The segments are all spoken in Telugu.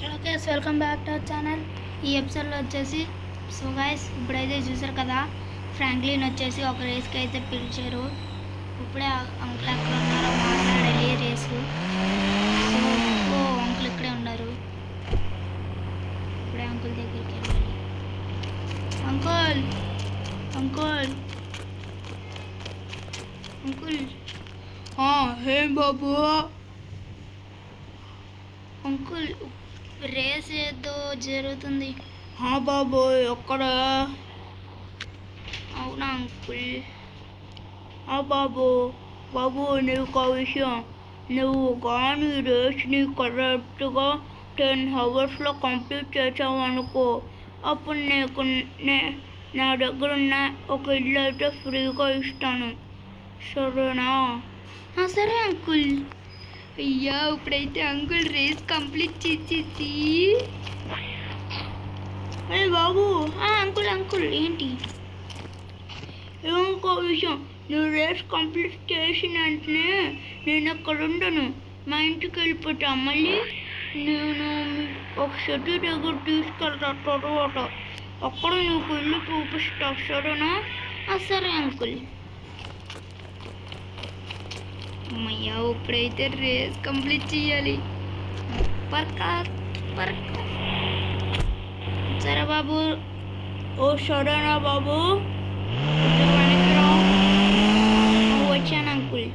Hello guys, welcome back to our channel. ఈ ఎపిసోడ్లో వచ్చేసి గైస్ ఇప్పుడైతే చూసారు కదా, ఫ్రాంక్లిన్ వచ్చేసి ఒక రేస్కి అయితే పిలిచారు. ఇప్పుడే అంకుల్ ఎక్కడ ఉన్నారో మాట్లాడాలి రేసు. సో అంకుల్ ఇక్కడే ఉన్నారు. ఇప్పుడే అంకుల్ దగ్గరికి వెళ్ళాలి. అంకుల్ అంకుల్ అంకుల్ ఏం బాబు? అంకుల్ రేస్ ఏదో జరుగుతుంది. బాబు ఎక్కడ? అవునా అంకుల్? బాబు బాబు నీకు విషయం, నువ్వు కానీ రేస్ని కరెక్ట్గా 10 hours కంప్లీట్ చేసావు అనుకో, అప్పుడు నీకు నా దగ్గర ఉన్న ఒక ఇల్లు అయితే ఫ్రీగా ఇస్తాను, సరేనా? సరే అంకుల్. అయ్యా ఇప్పుడైతే అంకుల్ రేస్ కంప్లీట్ చేసేసి. బాబు అంకుల్ అంకుల్ ఏంటి? ఇంకో విషయం, నువ్వు రేస్ కంప్లీట్ చేసిన వెంటనే నేను అక్కడ ఉండను, మా ఇంటికి వెళ్ళిపోతా. మళ్ళీ నేను ఒక షెడ్ దగ్గర తీసుకెళ్తా, తర్వాత అక్కడ నీకు ఇల్లు చూపిస్తా, సరేనా? సరే అంకుల్. అమ్మయ్యా ఇప్పుడైతే రేస్ కంప్లీట్ చేయాలి. సరే బాబు. సరేనా బాబు? వచ్చాను అంకుల్.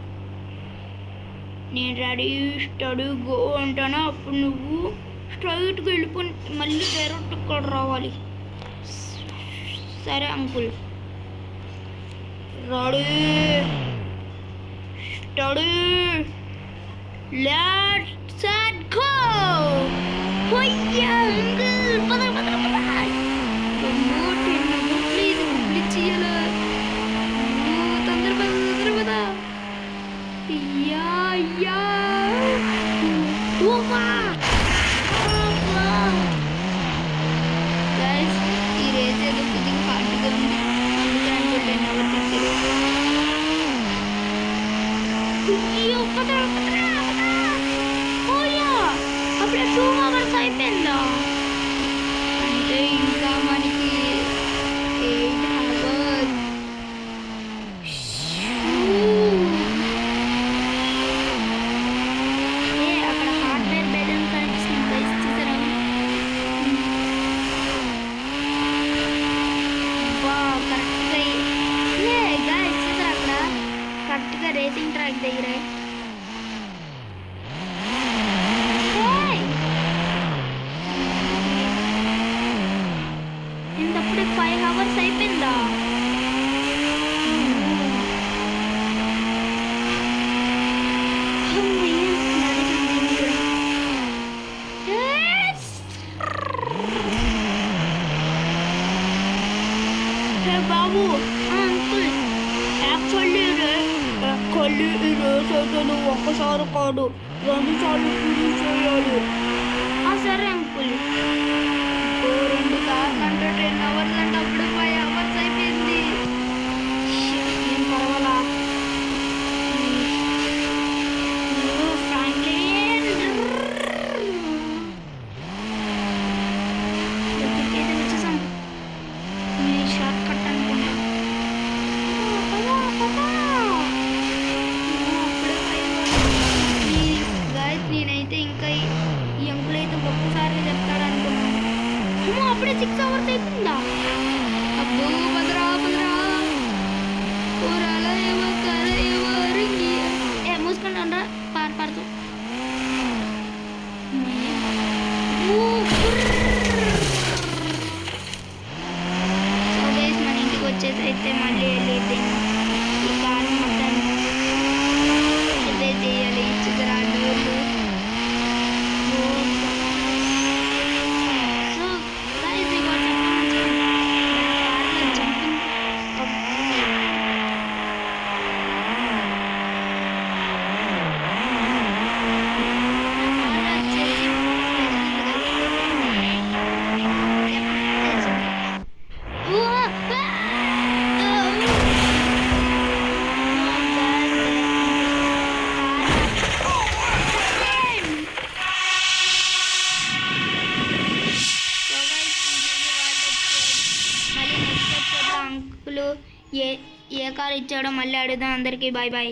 నేను రెడీ స్టడీ గో అంటానా, అప్పుడు నువ్వు స్ట్రైట్గా వెళ్ళిపోయి మళ్ళీ డైరెక్ట్ ఇక్కడ రావాలి. సరే uncle. Ready steady let's set go. Uncle ఇది కంప్లీట్ చేయాలి. తొందర పద. గైస్ ఈ రేస్ ఏదో కొద్దిగా హార్డ్గా ఉంది, అందుకే అంకుల్ 10 hours ఇచ్చారు. అప్పుడే 2 hours అయిపోయిందా? అంటే ఇంకా మనకి 8 hours. అక్కడ హార్డ్వేర్ బెలూన్ కనిపిస్తుంది గైస్, చూసారా? కరెక్ట్గా గైస్ చూసారా, అక్కడ కరెక్ట్గా రేసింగ్ ట్రాక్ దగ్గర ఇంతప్పుడే 5 hours అయిపోయిందా? బాబు అంకుల్ యాక్చువల్లీ ఈ రేస్ అయితే నువ్వు ఒక్కసారి కాదు 2 సార్లు ఫినిష్ చేయాలి. సరే అంకుల్. 2 సార్లు అంటే 10 hours అంటే అప్పుడు 5 hours అయిపోయింది. ఏం పర్వాలా. ఫ్రాంక్లిన్ దగ్గరికి వచ్చేసాం. మీ షార్ట్ కట్ అనుకుంటా. నేనైతే ఇంకా ఈ అంకుల్ అయితే ఒక్కసారి చెప్తాడు అనుకున్నాను. అప్పుడే 6 hours అయిపోయిందా? అబ్బో పదరా మూసుకొని రా పాడుతూ. మన ఇంటికి వచ్చేసి అయితే మళ్ళీ వెళ్ళి ఈ కార్ మొత్తం రిపేర్ చేయాలి. చూసారా డోర్లు. అంకుల్ ఏ ఏ కార్ ఇచ్చాడో మళ్ళీ అడుగుదాం. అందరికీ బాయ్ బాయ్.